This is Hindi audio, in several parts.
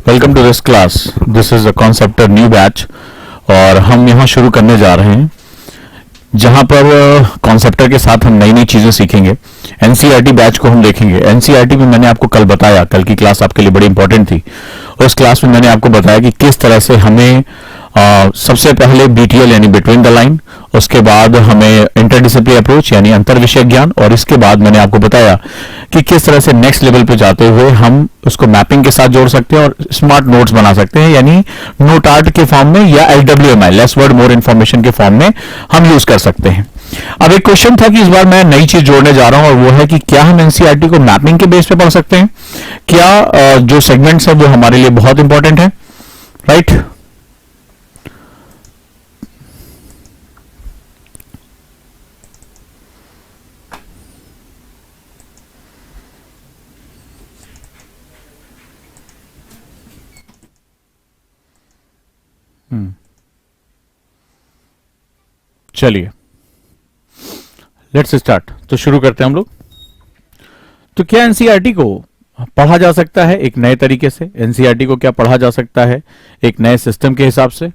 Welcome to this class. This is a conceptor new batch और हम यहाँ शुरू करने जा रहे हैं जहाँ पर कॉन्सेप्टर के साथ हम नई नई चीज़ें सीखेंगे। एनसीईआरटी बैच को हम देखेंगे। एनसीईआरटी में मैंने आपको कल बताया, कल की क्लास आपके लिए बड़ी इंपॉर्टेंट थी। उस क्लास में मैंने आपको बताया कि किस तरह से हमें सबसे पहले बीटीएल यानी बिटवीन द लाइन, उसके बाद हमें इंटरडिसिप्लिनरी अप्रोच यानी अंतर विषय ज्ञान, और इसके बाद मैंने आपको बताया कि किस तरह से नेक्स्ट लेवल पे जाते हुए हम उसको मैपिंग के साथ जोड़ सकते हैं और स्मार्ट नोट्स बना सकते हैं, यानी नोट आर्ट के फॉर्म में या LWMI less word more information के फॉर्म में हम यूज कर सकते हैं। अब एक क्वेश्चन था कि इस बार मैं नई चीज जोड़ने जा रहा हूं और वो है कि क्या हम एनसीईआरटी को मैपिंग के बेस पे पढ़ सकते हैं? क्या जो सेगमेंट्स है वो हमारे लिए बहुत इंपॉर्टेंट है, राइट? चलिए लेट्स स्टार्ट। तो शुरू करते हैं हम लोग। तो क्या एनसीईआरटी को पढ़ा जा सकता है एक नए तरीके से? एनसीईआरटी को क्या पढ़ा जा सकता है एक नए सिस्टम के हिसाब से?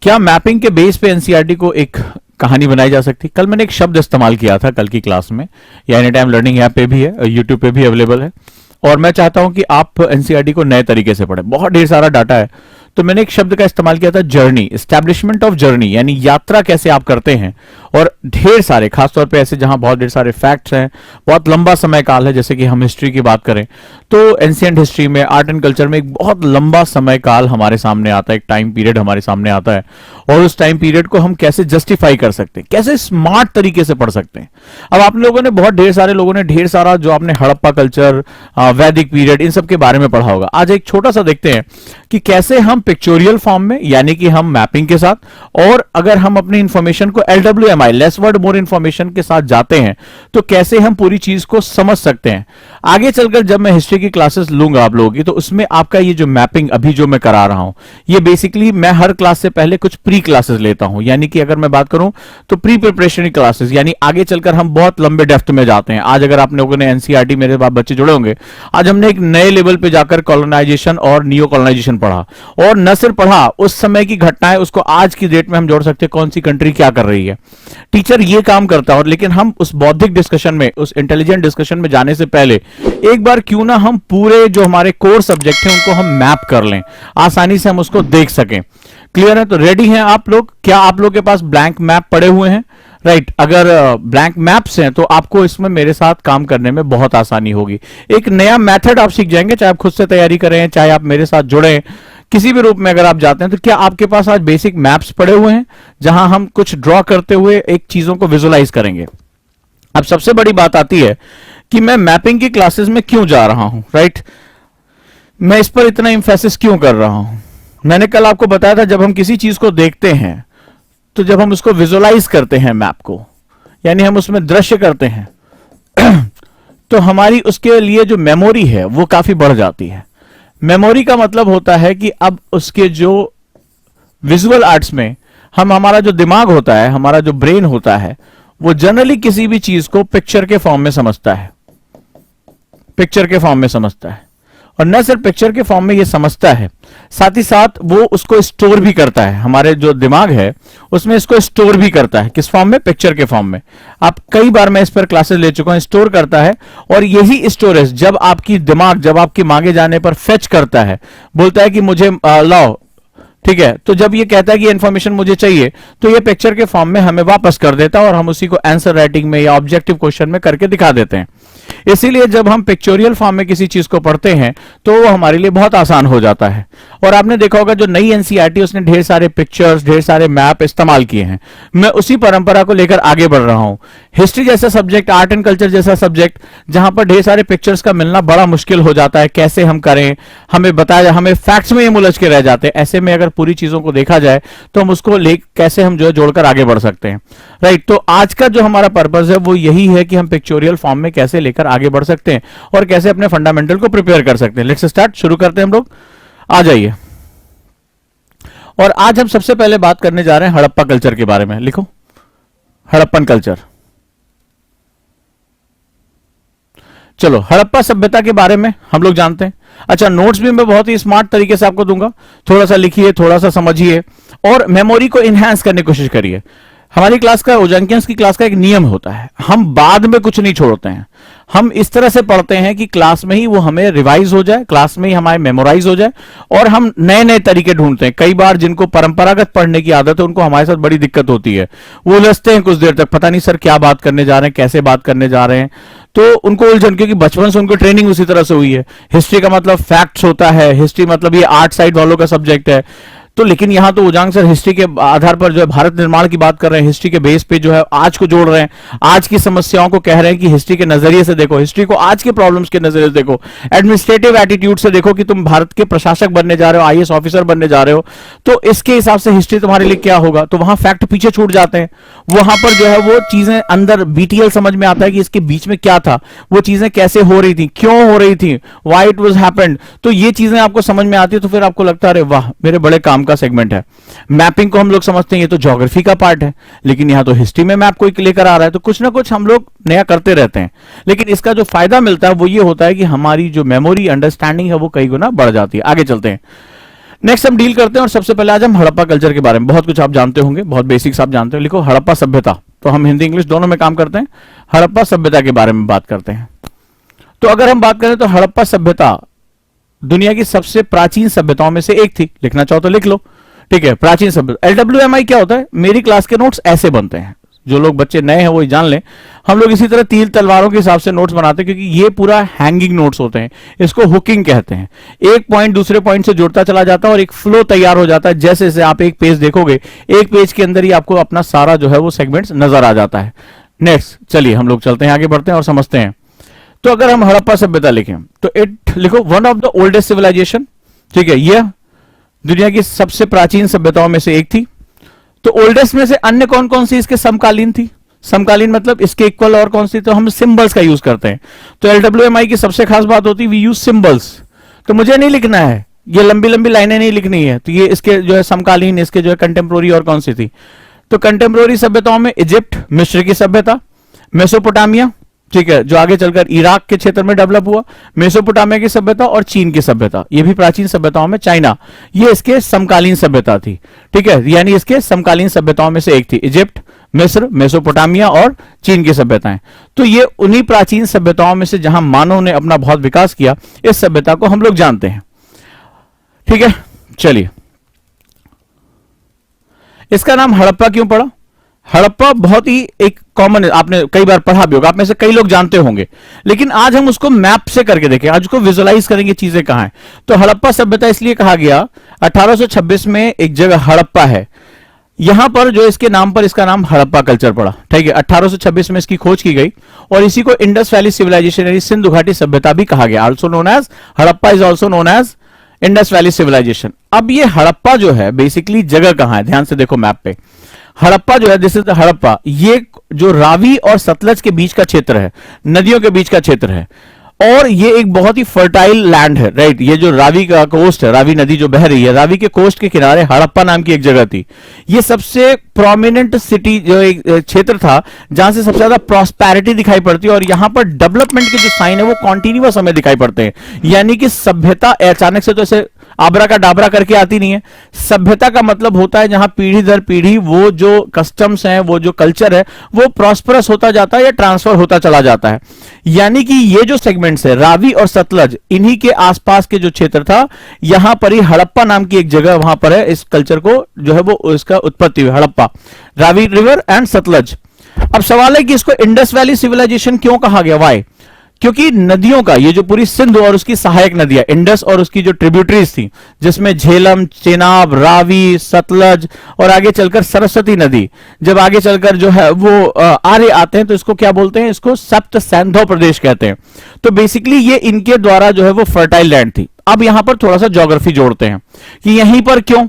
क्या मैपिंग के बेस पे एनसीईआरटी को एक कहानी बनाई जा सकती? कल मैंने एक शब्द इस्तेमाल किया था कल की क्लास में, या एनी टाइम लर्निंग ऐप पे भी है, यूट्यूब पे भी अवेलेबल है, और मैं चाहता हूं कि आप एनसीईआरटी को नए तरीके से पढ़ें। बहुत ढेर सारा डाटा है, तो मैंने एक शब्द का इस्तेमाल किया था, जर्नी, एस्टैब्लिशमेंट ऑफ जर्नी, यानी यात्रा कैसे आप करते हैं। और ढेर सारे, खासतौर पे ऐसे जहां बहुत ढेर सारे फैक्ट्स हैं, बहुत लंबा समय काल है, जैसे कि हम हिस्ट्री की बात करें तो एंशिएंट हिस्ट्री में, आर्ट एंड कल्चर में एक बहुत लंबा समय काल हमारे सामने आता है, एक टाइम पीरियड हमारे सामने आता है, और उस टाइम पीरियड को हम कैसे जस्टिफाई कर सकते हैं, कैसे स्मार्ट तरीके से पढ़ सकते हैं। अब आप लोगों ने, बहुत ढेर सारे लोगों ने ढेर सारा जो आपने हड़प्पा कल्चर, वैदिक पीरियड, इन सब के बारे में पढ़ा होगा। आज एक छोटा सा देखते हैं कि कैसे हम पिक्चोरियल फॉर्म में, यानी कि हम मैपिंग के साथ, और अगर हम अपनी इंफॉर्मेशन को LWMI less word more information के साथ जाते हैं तो कैसे हम पूरी चीज को समझ सकते हैं। आगे चलकर जब मैं हिस्ट्री की क्लासेस लूंगा आप लोगों की, तो उसमें आपका ये जो मैपिंग अभी जो मैं करा रहा हूं, ये बेसिकली मैं हर क्लास से पहले कुछ प्री क्लासेस लेता हूं, यानी कि अगर मैं बात करूं तो प्री प्रिपरेशनरी क्लासेस, यानी आगे चलकर हम बहुत लंबे डेप्थ में जाते हैं। आज अगर आप लोगों ने एनसीईआरटी, मेरे पास बच्चे जुड़े होंगे, आज हमने एक नए लेवल पे जाकर कॉलोनाइजेशन और नियो कॉलोनाइजेशन पढ़ा, और न सिर्फ पढ़ा, उस समय की घटनाएं उसको आज की डेट में हम जोड़ सकते हैं, कौन सी कंट्री क्या कर रही है। टीचर ये काम करता है, और लेकिन हम उस बौद्धिक डिस्कशन में, उस इंटेलिजेंट डिस्कशन में जाने से पहले एक बार क्यों ना हम पूरे जो हमारे कोर सब्जेक्ट हैं उनको हम मैप कर लें, आसानी से हम उसको देख सकें। क्लियर है? तो रेडी हैं आप लोग? क्या आप लोग के पास ब्लैंक मैप पड़े हुए हैं? राइट, अगर ब्लैंक मैप्स हैं तो आपको इसमें मेरे साथ काम करने में बहुत आसानी होगी। एक नया मेथड आप सीख जाएंगे, चाहे आप खुद से तैयारी करें, चाहे आप मेरे साथ जुड़ें, किसी भी रूप में अगर आप जाते हैं। तो क्या आपके पास आज बेसिक मैप्स पड़े हुए हैं जहां हम कुछ ड्रॉ करते हुए एक चीजों को विजुलाइज करेंगे? अब सबसे बड़ी बात आती है कि मैं मैपिंग की क्लासेस में क्यों जा रहा हूं, राइट? मैं इस पर इतना इंफेसिस क्यों कर रहा हूं? मैंने कल आपको बताया था, जब हम किसी चीज को देखते हैं, तो जब हम उसको विजुलाइज करते हैं मैप को, यानी हम उसमें दृश्य करते हैं, तो हमारी उसके लिए जो मेमोरी है वो काफी बढ़ जाती है। मेमोरी का मतलब होता है कि अब उसके जो विजुअल आर्ट्स में हम, हमारा जो दिमाग होता है, हमारा जो ब्रेन होता है, वो जनरली किसी भी चीज को पिक्चर के फॉर्म में समझता है, पिक्चर के फॉर्म में समझता है, और न सिर्फ पिक्चर के फॉर्म में ये समझता है, साथ ही साथ वो उसको स्टोर भी करता है। हमारे जो दिमाग है उसमें इसको स्टोर भी करता है, किस फॉर्म में? पिक्चर के फॉर्म में। आप कई बार मैं इस पर क्लासेस ले चुका हूं, स्टोर करता है, और यही स्टोरेज जब आपकी दिमाग, जब आपके मांगे जाने पर फेच करता है, बोलता है कि मुझे लाओ, ठीक है, तो जब ये कहता है कि इंफॉर्मेशन मुझे चाहिए, तो ये पिक्चर के फॉर्म में हमें वापस कर देता है, और हम उसी को आंसर राइटिंग में या ऑब्जेक्टिव क्वेश्चन में करके दिखा देते हैं। इसीलिए जब हम पिक्चोरियल फॉर्म में किसी चीज को पढ़ते हैं तो वो हमारे लिए बहुत आसान हो जाता है। और आपने देखा होगा जो नई एनसीईआरटी, उसने ढेर सारे पिक्चर्स, ढेर सारे मैप इस्तेमाल किए हैं। मैं उसी परंपरा को लेकर आगे बढ़ रहा हूं। हिस्ट्री जैसा सब्जेक्ट, आर्ट एंड कल्चर जैसा सब्जेक्ट, जहां पर ढेर सारे पिक्चर्स का मिलना बड़ा मुश्किल हो जाता है, कैसे हम करें, हमें बताया, हमें फैक्ट्स में ये उलझ के रह जाते हैं। ऐसे में अगर पूरी चीजों को देखा जाए तो हम उसको कैसे हम जो है जोड़कर आगे बढ़ सकते हैं, राइट? तो आज का जो हमारा पर्पस है वो यही है कि हम पिक्चोरियल फॉर्म में कैसे लेकर आगे बढ़ सकते हैं और कैसे अपने फंडामेंटल को प्रिपेयर कर सकते हैं। लेट्स स्टार्ट, शुरू करते हैं हम लोग। आ जाइए। और आज हम सबसे पहले बात करने जा रहे हैं हड़प्पा कल्चर के बारे में। लिखो, हड़प्पन कल्चर। चलो हड़प्पा सभ्यता के बारे में हम लोग जानते हैं। अच्छा, नोट्स भी मैं बहुत ही स्मार्ट तरीके से आपको दूंगा, थोड़ा सा लिखिए, थोड़ा सा समझिए और मेमोरी को इनहैंस करने की कोशिश करिए। हमारी क्लास का, ओजंकियंस की क्लास का एक नियम होता है, हम बाद में कुछ नहीं छोड़ते हैं। हम इस तरह से पढ़ते हैं कि क्लास में ही वो हमें रिवाइज हो जाए, क्लास में ही हमारे मेमोराइज हो जाए, और हम नए नए तरीके ढूंढते हैं। कई बार जिनको परंपरागत पढ़ने की आदत है उनको हमारे साथ बड़ी दिक्कत होती है, वो उलझते हैं कुछ देर तक, पता नहीं सर क्या बात करने जा रहे हैं, कैसे बात करने जा रहे हैं, तो उनको उलझन, क्योंकि बचपन से उनको ट्रेनिंग उसी तरह से हुई है। हिस्ट्री का मतलब फैक्ट्स होता है, हिस्ट्री मतलब ये आर्ट साइड वालों का सब्जेक्ट है। तो लेकिन यहां तो उजांग सर हिस्ट्री के आधार पर जो है भारत निर्माण की बात कर रहे हैं, हिस्ट्री के बेस पे जो है आज को जोड़ रहे हैं, आज की समस्याओं को कह रहे हैं कि हिस्ट्री के नजरिए से देखो, हिस्ट्री को आज के प्रॉब्लम्स के नजरिए से देखो, एडमिनिस्ट्रेटिव एटीट्यूड से देखो कि तुम भारत के प्रशासक बनने जा रहे हो, आईएएस ऑफिसर बनने जा रहे हो, तो इसके हिसाब से हिस्ट्री तुम्हारे लिए क्या होगा। तो वहां फैक्ट पीछे छूट जाते हैं, वहां पर जो है वो चीजें अंदर बीटीएल समझ में आता है कि इसके बीच में क्या था, वो चीजें कैसे हो रही थी, क्यों हो रही थी, व्हाई इट वाज हैपेंड। तो ये चीजें आपको समझ में आती है, तो फिर आपको लगता है अरे वाह, मेरे बड़े काम का सेगमेंट है। मैपिंग को हम लोग समझते हैं ये तो ज्योग्राफी का पार्ट है, लेकिन यहां तो हिस्ट्री में मैप कोई लेकर आ रहा है, तो कुछ ना कुछ हम लोग नया करते रहते हैं। लेकिन इसका जो फायदा मिलता है वो ये होता है कि हमारी जो मेमोरी, अंडरस्टैंडिंग है वो कई गुना बढ़ जाती है। आगे चलते हैं, नेक्स्ट हम डील करते हैं, और सबसे पहले आज हम हड़प्पा कल्चर के बारे में, बहुत कुछ आप जानते होंगे, बहुत बेसिक्स आप जानते हो। लिखो हड़प्पा सभ्यता, तो हम हिंदी इंग्लिश दोनों में काम करते हैं। हड़प्पा सभ्यता के बारे में बात करते हैं। तो अगर हम बात करें तो हड़प्पा सभ्यता दुनिया की सबसे प्राचीन सभ्यताओं में से एक थी। लिखना चाहो तो लिख लो, ठीक है। प्राचीन सभ्यता, LWMI क्या होता है, मेरी क्लास के नोट्स ऐसे बनते हैं, जो लोग बच्चे नए हैं वो जान लें। हम लोग इसी तरह तीर तलवारों के हिसाब से नोट्स बनाते हैं, क्योंकि ये पूरा हैंगिंग नोट्स होते हैं, इसको हुकिंग कहते हैं। एक पॉइंट दूसरे पॉइंट से जुड़ता चला जाता है और एक फ्लो तैयार हो जाता है। जैसे जैसे आप एक पेज देखोगे, एक पेज के अंदर ही आपको अपना सारा जो है वो सेगमेंट्स नजर आ जाता है। नेक्स्ट चलिए हम लोग चलते हैं, आगे बढ़ते हैं और समझते हैं। तो अगर हम हड़प्पा सभ्यता लिखें तो इट लिखो one of the oldest civilization, ठीक है, यह दुनिया की सबसे प्राचीन सभ्यताओं में से एक थी। तो ओल्डेस्ट में से अन्य कौन कौन सी इसके समकालीन थी, समकालीन मतलब इसके इक्वल और कौन सी, तो हम सिंबल्स का यूज करते हैं। तो LWMI की सबसे खास बात होती है वी यूज सिंबल्स। तो मुझे नहीं लिखना है, ये लंबी लंबी लाइनें नहीं लिखनी है, तो ये इसके जो है समकालीन, इसके जो है कंटेम्प्रोरी और कौन सी थी। तो कंटेम्प्रोरी सभ्यताओं में इजिप्ट, मिस्र की सभ्यता, मेसोपोटामिया, ठीक है, जो आगे चलकर इराक के क्षेत्र में डेवलप हुआ, मेसोपोटामिया की सभ्यता और चीन की सभ्यता, ये भी प्राचीन सभ्यताओं में, चाइना, ये इसके समकालीन सभ्यता थी, ठीक है, यानी इसके समकालीन सभ्यताओं में से एक थी इजिप्ट, मिस्र, मेसोपोटामिया और चीन की सभ्यताएं। तो ये उन्हीं प्राचीन सभ्यताओं में से जहां मानव ने अपना बहुत विकास किया, इस सभ्यता को हम लोग जानते हैं, ठीक है। चलिए, इसका नाम हड़प्पा क्यों पड़ा? हड़प्पा बहुत ही एक कॉमन है, आपने कई बार पढ़ा भी होगा, आप में से कई लोग जानते होंगे, लेकिन आज हम उसको मैप से करके देखें, आज उसको विजुअलाइज करेंगे चीजें कहां हैं। तो हड़प्पा सभ्यता इसलिए कहा गया, 1826 में एक जगह हड़प्पा है, यहां पर जो इसके नाम पर इसका नाम हड़प्पा कल्चर पड़ा, ठीक है। 1826 में इसकी खोज की गई और इसी को इंडस वैली सिविलाइजेशन यानी सिंधु घाटी सभ्यता भी कहा गया। Also known as Harappa is also known as Indus valley civilization. अब ये हड़प्पा जो है बेसिकली जगह कहां है, ध्यान से देखो मैप पे। हड़प्पा जो है, दिस इज हड़प्पा, ये जो रावी और सतलज के बीच का क्षेत्र है, नदियों के बीच का क्षेत्र है, और ये एक बहुत ही फर्टाइल लैंड है, राइट। ये जो रावी का कोस्ट है, रावी नदी जो बह रही है, रावी के कोस्ट के किनारे हड़प्पा नाम की एक जगह थी। ये सबसे प्रोमिनेंट सिटी जो एक क्षेत्र था जहां से सबसे ज्यादा प्रॉस्पेरिटी दिखाई पड़ती है, और यहां पर डेवलपमेंट के जो साइन है वो कॉन्टिन्यूअस हमें दिखाई पड़ते हैं। यानी कि सभ्यता अचानक से तो ऐसे आबरा का डाबरा करके आती नहीं है। सभ्यता का मतलब होता है जहां पीढ़ी दर पीढ़ी वो जो कस्टम्स हैं, वो जो कल्चर है, वो प्रॉस्परस होता जाता है या ट्रांसफर होता चला जाता है। यानी कि ये जो सेगमेंट्स है रावी और सतलज, इन्हीं के आसपास के जो क्षेत्र था, यहां पर ही हड़प्पा नाम की एक जगह वहां पर है, इस कल्चर को जो है वो इसका उत्पत्ति हुई, हड़प्पा, रावी रिवर एंड सतलज। अब सवाल है कि इसको इंडस वैली सिविलाइजेशन क्यों कहा गया, वाई? क्योंकि नदियों का ये जो पूरी सिंधु और उसकी सहायक नदियां, इंडस और उसकी जो ट्रिब्यूटरीज थी, जिसमें झेलम, चेनाब, रावी, सतलज और आगे चलकर सरस्वती नदी, जब आगे चलकर जो है वो आर्य आते हैं तो इसको क्या बोलते हैं, इसको सप्त सैंधव प्रदेश कहते हैं। तो बेसिकली ये इनके द्वारा जो है वो फर्टाइल लैंड थी। अब यहां पर थोड़ा सा ज्योग्राफी जोड़ते हैं कि यहीं पर क्यों,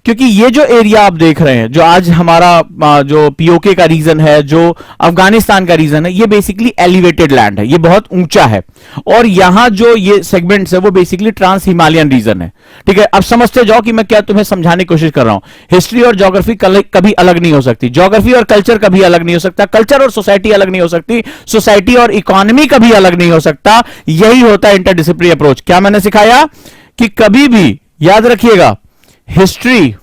क्योंकि ये जो एरिया आप देख रहे हैं, जो आज हमारा जो पीओके का रीजन है, जो अफगानिस्तान का रीजन है, ये बेसिकली एलिवेटेड लैंड है, ये बहुत ऊंचा है। और यहां जो ये सेगमेंट्स है वो बेसिकली ट्रांस हिमालयन रीजन है। ठीक है, अब समझते जाओ कि मैं क्या तुम्हें समझाने की कोशिश कर रहा हूं। हिस्ट्री और ज्योग्राफी कभी अलग नहीं हो सकती, ज्योग्राफी और कल्चर कभी अलग नहीं हो सकता, कल्चर और सोसाइटी अलग नहीं हो सकती, सोसाइटी और इकोनॉमी कभी अलग नहीं हो सकता। यही होता है इंटरडिसिप्लिनरी अप्रोच। क्या मैंने सिखाया कि कभी भी याद रखिएगा, हिस्ट्री,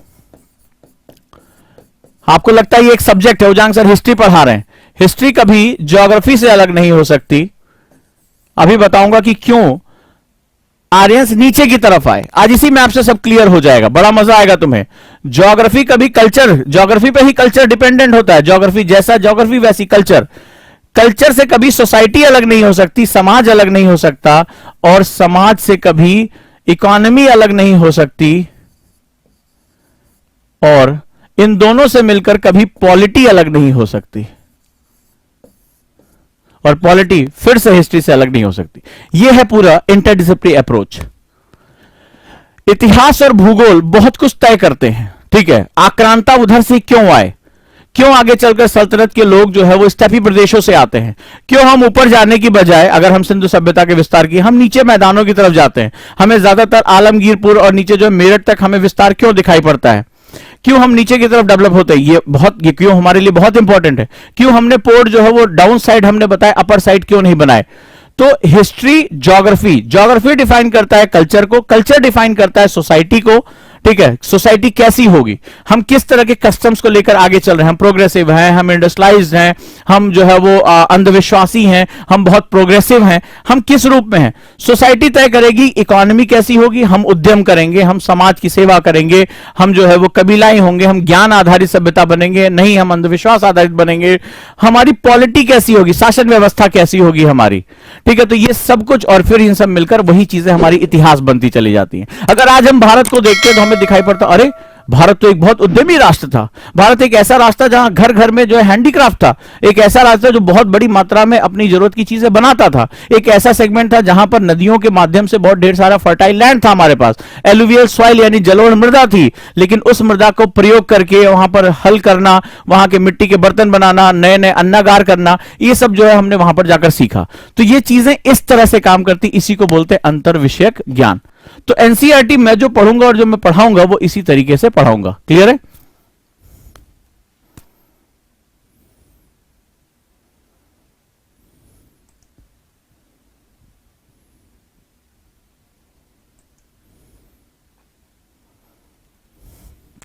आपको लगता है ये एक सब्जेक्ट है, उजांग सर हिस्ट्री पढ़ा रहे हैं, हिस्ट्री कभी ज्योग्राफी से अलग नहीं हो सकती। अभी बताऊंगा कि क्यों आर्यंस नीचे की तरफ आए। आज इसी मैप से सब क्लियर हो जाएगा, बड़ा मजा आएगा तुम्हें। ज्योग्राफी कभी कल्चर, ज्योग्राफी पे ही कल्चर डिपेंडेंट होता है, ज्योग्राफी जैसा ज्योग्राफी वैसी कल्चर। कल्चर से कभी सोसाइटी अलग नहीं हो सकती, समाज अलग नहीं हो सकता, और समाज से कभी इकोनॉमी अलग नहीं हो सकती, और इन दोनों से मिलकर कभी पॉलिटी अलग नहीं हो सकती, और पॉलिटी फिर से हिस्ट्री से अलग नहीं हो सकती। यह है पूरा इंटरडिसिप्लिनरी अप्रोच। इतिहास और भूगोल बहुत कुछ तय करते हैं। ठीक है, आक्रांता उधर से क्यों आए, क्यों आगे चलकर सल्तनत के लोग जो है वो स्टेपी प्रदेशों से आते हैं, क्यों हम ऊपर जाने की बजाय, अगर हम सिंधु सभ्यता के विस्तार की, हम नीचे मैदानों की तरफ जाते हैं। हमें ज्यादातर आलमगीरपुर और नीचे जो मेरठ तक हमें विस्तार क्यों दिखाई पड़ता है, क्यों हम नीचे की तरफ डेवलप होते हैं, ये क्यों हमारे लिए बहुत इंपॉर्टेंट है। क्यों हमने पोर्ट जो है वो डाउन साइड हमने बताया, अपर साइड क्यों नहीं बनाए। तो हिस्ट्री, ज्योग्राफी, ज्योग्राफी डिफाइन करता है कल्चर को, कल्चर डिफाइन करता है सोसाइटी को। ठीक है, सोसाइटी कैसी होगी, हम किस तरह के कस्टम्स को लेकर आगे चल रहे हैं, हम प्रोग्रेसिव हैं, हम इंडस्ट्रियलाइज्ड हैं, हम जो है वो अंधविश्वासी हैं, हम बहुत प्रोग्रेसिव हैं, हम किस रूप में हैं। सोसाइटी तय करेगी इकोनॉमी कैसी होगी, हम उद्यम करेंगे, हम समाज की सेवा करेंगे, हम जो है वो कबीलाई होंगे, हम ज्ञान आधारित सभ्यता बनेंगे, नहीं हम अंधविश्वास आधारित बनेंगे। हमारी पॉलिटी कैसी होगी, शासन व्यवस्था कैसी होगी हमारी। ठीक है, तो ये सब कुछ और फिर इन सब मिलकर वही चीजें हमारी इतिहास बनती चली जाती हैं। अगर आज हम भारत को देखते हैं तो हमें दिखाई पड़ता, अरे भारत तो एक बहुत उद्यमी राष्ट्र था, भारत एक ऐसा राष्ट्र था जहां घर घर में जो है हैंडीक्राफ्ट था, एक ऐसा राष्ट्र जो बहुत बड़ी मात्रा में अपनी जरूरत की चीजें बनाता था, एक ऐसा सेगमेंट था जहां पर नदियों के माध्यम से बहुत ढेर सारा फर्टाइल लैंड था हमारे पास, एलुवियल सॉइल यानी जलोढ़ मृदा थी। लेकिन उस मृदा को प्रयोग करके वहां पर हल करना, वहां के मिट्टी के बर्तन बनाना, नए नए अन्नागार करना, ये सब जो है हमने वहां पर जाकर सीखा। तो ये चीजें इस तरह से काम करती, इसी को बोलते हैं अंतर विषयक ज्ञान। तो एनसीईआरटी मैं जो पढ़ूंगा और जो मैं पढ़ाऊंगा वो इसी तरीके से पढ़ाऊंगा। क्लियर है?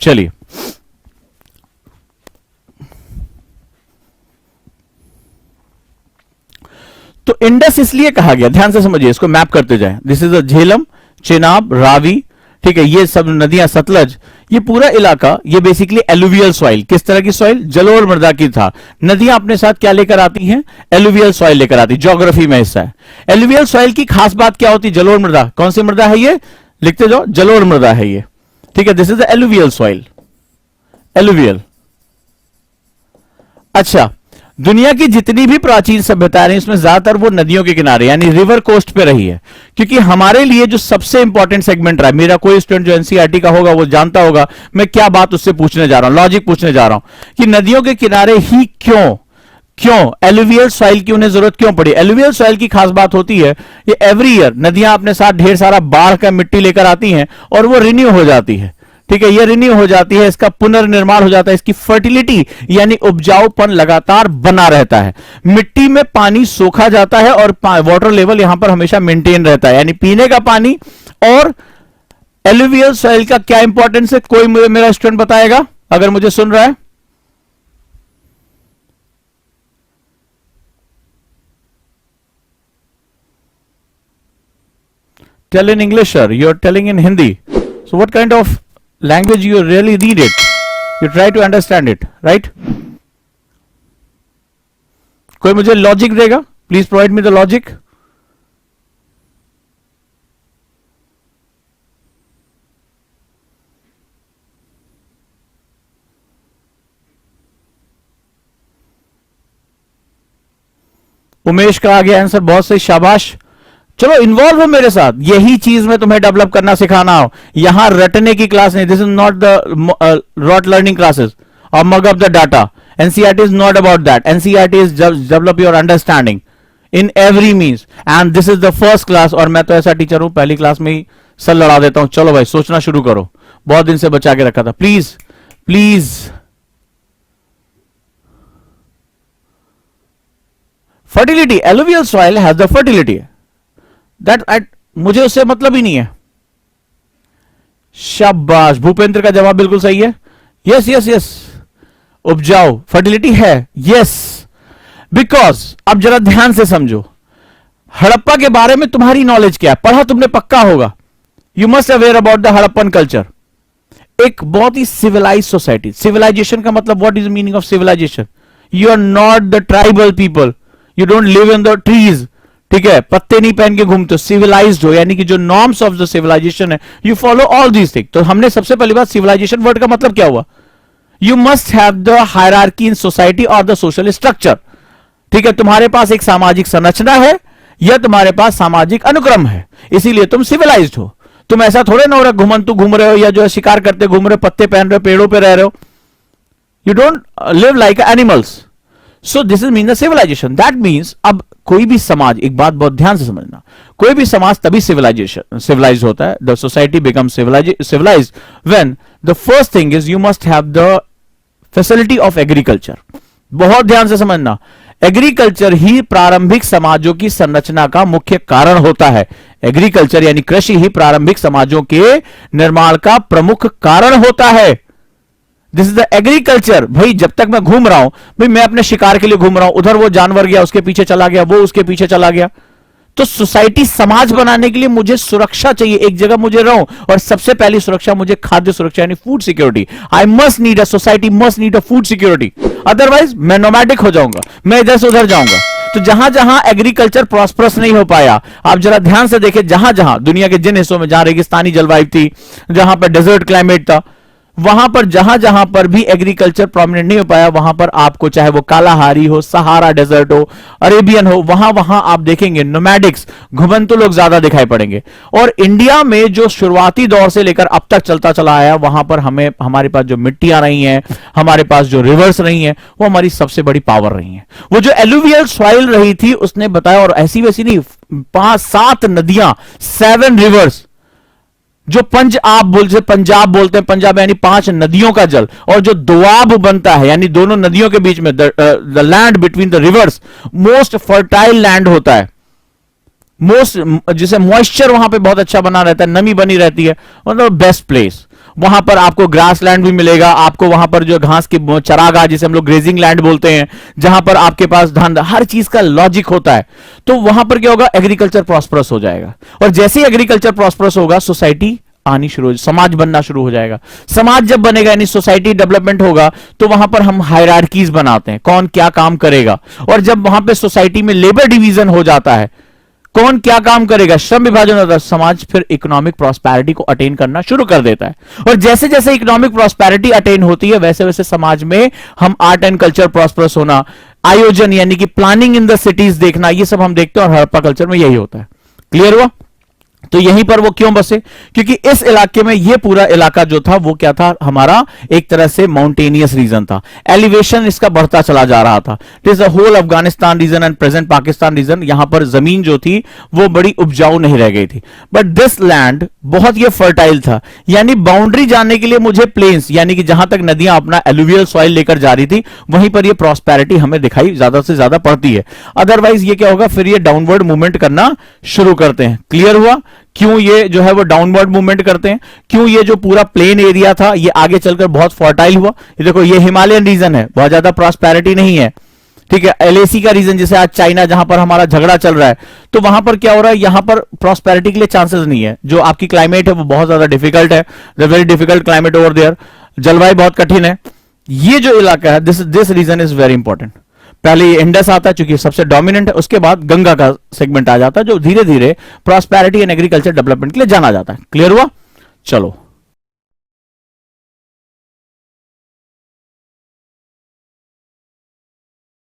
चलिए, तो इंडस इसलिए कहा गया, ध्यान से समझिए, इसको मैप करते जाएं। दिस इज अ झेलम, चेनाब, रावी, ठीक है, ये सब नदियां, सतलज, ये पूरा इलाका, ये बेसिकली एलुवियल सॉइल। किस तरह की सॉइल? जलोढ़ मृदा की था। नदियां अपने साथ क्या लेकर आती हैं? एलुवियल सॉइल लेकर आती, ज्योग्राफी में हिस्सा है। एलुवियल सॉइल की खास बात क्या होती? जलोढ़ मृदा। कौन सी मृदा है ये? लिखते जाओ, जलोढ़ मृदा है ये। ठीक है, this is the alluvial soil, alluvial. अच्छा, दुनिया की जितनी भी प्राचीन सभ्यताएं रही उसमें ज्यादातर वो नदियों के किनारे यानी रिवर कोस्ट पे रही है। क्योंकि हमारे लिए जो सबसे इंपॉर्टेंट सेगमेंट रहा है, मेरा कोई स्टूडेंट जो एनसीईआरटी का होगा वो जानता होगा मैं क्या बात उससे पूछने जा रहा हूं, लॉजिक पूछने जा रहा हूं कि नदियों के किनारे ही क्यों क्यों एलुवियल सॉइल की उन्हें जरूरत क्यों पड़ी। एलुवियल सॉइल की खास बात होती है, ये एवरी ईयर नदियां अपने साथ ढेर सारा बाढ़ का मिट्टी लेकर आती हैं और वो रिन्यू हो जाती है। ठीक है, ये रिन्यू हो जाती है, इसका पुनर्निर्माण हो जाता है, इसकी फर्टिलिटी यानी उपजाऊपन लगातार बना रहता है। मिट्टी में पानी सोखा जाता है और वाटर लेवल यहां पर हमेशा मेंटेन रहता है, यानी पीने का पानी। और एलुवियल सॉइल का क्या इंपॉर्टेंस है, कोई मेरा स्टूडेंट बताएगा अगर मुझे सुन रहा है? Tell in English, sir. You're telling in Hindi. So what kind of language you really read it? You try to understand it, right? कोई मुझे लॉजिक देगा? Please provide me the logic. Umesh का आ गया आंसर, बहुत सही, शाबाश। चलो इन्वॉल्व हो मेरे साथ, यही चीज मैं तुम्हें डेवलप करना सिखाना हो। यहां रटने की क्लास नहीं, this is not the rote learning classes और mug up the data. NCERT is not about that, NCERT is develop your understanding in every means, and this is the first class. और मैं तो ऐसा टीचर हूं, पहली क्लास में ही सर लड़ा देता हूं। चलो भाई सोचना शुरू करो, बहुत दिन से बचा के रखा था, please please. Fertility, alluvial soil has the fertility that, मुझे उससे मतलब ही नहीं है। शाबाश, भूपेंद्र का जवाब बिल्कुल सही है। यस यस यस, उपजाऊ फर्टिलिटी है, यस। बिकॉज अब जरा ध्यान से समझो, हड़प्पा के बारे में तुम्हारी नॉलेज क्या है, पढ़ा तुमने पक्का होगा। You must aware about the Harappan culture, एक बहुत ही सिविलाइज सोसाइटी। सिविलाइजेशन का मतलब, what is the meaning of civilization? You are not the tribal people, you don't live in the trees, ठीक है, पत्ते नहीं पहन के घूमते, सिविलाइज्ड हो, यानी कि जो नॉर्म्स ऑफ द सिविलाइजेशन है, you follow all these thing. तो हमने सबसे पहली बात, सिविलाइजेशन वर्ड का मतलब क्या हुआ? You must have the hierarchy in society और द सोशल स्ट्रक्चर, ठीक है। तुम्हारे पास एक सामाजिक संरचना है या तुम्हारे पास सामाजिक अनुक्रम है, इसीलिए तुम सिविलाइज्ड हो। तुम ऐसा थोड़े ना हो रहा घुमंतु घूम रहे हो या जो है शिकार करते घूम रहे हो, पत्ते पहन रहे हो, पेड़ों पे रह रहे हो। You don't live like animals, so this is mean the civilization. That means अब कोई भी समाज, एक बात बहुत ध्यान से समझना, कोई भी समाज तभी सिविलाइज होता है, the society become civilize when the first thing is you must have the facility of agriculture. बहुत ध्यान से समझना, एग्रीकल्चर ही प्रारंभिक समाजों की संरचना का मुख्य कारण होता है। एग्रीकल्चर यानी कृषि ही प्रारंभिक समाजों के निर्माण का प्रमुख कारण होता है। This is the agriculture. भाई जब तक मैं घूम रहा हूं, भाई मैं अपने शिकार के लिए घूम रहा हूं, उधर वो जानवर गया उसके पीछे चला गया, वो उसके पीछे चला गया, तो सोसाइटी समाज बनाने के लिए मुझे सुरक्षा चाहिए, एक जगह मुझे रहूं, और सबसे पहली सुरक्षा मुझे खाद्य सुरक्षा यानी food security. I must need a society, must need a food security, otherwise मैं नोमैडिक हो जाऊंगा, मैं इधर से उधर जाऊंगा। तो जहां जहां एग्रीकल्चर प्रॉस्परस नहीं हो पाया, आप जरा ध्यान से देखें, जहां जहां दुनिया के जिन हिस्सों में जहां रेगिस्तानी जलवायु थी, जहां पर डेजर्ट क्लाइमेट था, वहां पर जहां जहां पर भी एग्रीकल्चर प्रोमिनेंट नहीं हो पाया, वहां पर आपको चाहे वो कालाहारी हो, सहारा डेजर्ट हो, अरेबियन हो, वहां वहां आप देखेंगे नोमैडिक्स, घुमंतु लोग ज्यादा दिखाई पड़ेंगे। और इंडिया में जो शुरुआती दौर से लेकर अब तक चलता चला आया, वहां पर हमारे पास जो मिट्टियां रही हैं, हमारे पास जो रिवर्स रही हैं, वो हमारी सबसे बड़ी पावर रही हैं। वो जो एलुवियल सॉइल रही थी, उसने बताया, और ऐसी वैसी नहीं, 5-7 नदियां, 7 रिवर्स, जो पंजाब बोलते हैं, पंजाब यानी 5 नदियों का जल, और जो दोआब बनता है यानी दोनों नदियों के बीच में, the land between the reverse, most fertile land होता है, मोस्ट, जिसे मॉइस्चर वहां पे बहुत अच्छा बना रहता है, नमी बनी रहती है, मतलब बेस्ट प्लेस। वहां पर आपको ग्रास लैंड भी मिलेगा, आपको वहां पर जो घास की चरागाह, जिसे हम लोग ग्रेजिंग लैंड बोलते हैं, जहां पर आपके पास धान, हर चीज का लॉजिक होता है। तो वहां पर क्या होगा, एग्रीकल्चर प्रॉस्परस हो जाएगा, और जैसे ही एग्रीकल्चर प्रॉस्परस होगा, सोसाइटी आनी शुरू हो, समाज बनना शुरू हो जाएगा। समाज जब बनेगा यानी सोसाइटी डेवलपमेंट होगा, तो वहां पर हम हायरार्कीज बनाते हैं, कौन क्या काम करेगा, और जब वहां पे सोसाइटी में लेबर डिवीजन हो जाता है, कौन क्या काम करेगा, श्रम विभाजन होता है, समाज फिर इकोनॉमिक प्रॉस्पेरिटी को अटेन करना शुरू कर देता है। और जैसे जैसे इकोनॉमिक प्रॉस्पेरिटी अटेन होती है, वैसे वैसे समाज में हम आर्ट एंड कल्चर प्रॉस्परस होना, आयोजन यानी कि प्लानिंग इन द सिटीज देखना, ये सब हम देखते हैं, और हड़प्पा कल्चर में यही होता है। क्लियर हुआ? तो यहीं पर वो क्यों बसे? क्योंकि इस इलाके में ये पूरा इलाका जो था वो क्या था, हमारा एक तरह से माउंटेनियस रीजन था, एलिवेशन इसका बढ़ता चला जा रहा था। It is the whole Afghanistan region and present Pakistan region, यहां पर जमीन जो थी वो बड़ी उपजाऊ नहीं रह गई थी, बट दिस लैंड बहुत ये फर्टाइल था, यानी बाउंड्री जाने के लिए मुझे प्लेन्स, यानी कि जहां तक नदियां अपना एलुवियल सॉइल लेकर जा रही थी, वहीं पर ये प्रॉस्पेरिटी हमें दिखाई ज्यादा से ज्यादा पड़ती है। अदरवाइज ये क्या होगा, फिर ये डाउनवर्ड मूवमेंट करना शुरू करते हैं। क्लियर हुआ? क्यों ये जो है वो डाउनवर्ड मूवमेंट करते हैं, क्यों ये जो पूरा प्लेन एरिया था ये आगे चलकर बहुत फर्टाइल हुआ। ये देखो, ये हिमालयन रीजन है, बहुत ज्यादा प्रॉस्पेरिटी नहीं है, ठीक है। एलएसी का रीजन, जैसे आज चाइना जहां पर हमारा झगड़ा चल रहा है, तो वहां पर क्या हो रहा है, यहां पर प्रॉस्पेरिटी के लिए चांसेस नहीं है। जो आपकी क्लाइमेट है वो बहुत ज्यादा डिफिकल्ट है, very difficult climate over there, जलवायु बहुत कठिन है। ये जो इलाका है, this region is very important. पहले ये इंडस आता है चूंकि सबसे डोमिनेंट है, उसके बाद गंगा का सेगमेंट आ जाता है, जो धीरे धीरे प्रॉस्पेरिटी एंड एग्रीकल्चर डेवलपमेंट के लिए जाना जाता है। क्लियर हुआ? चलो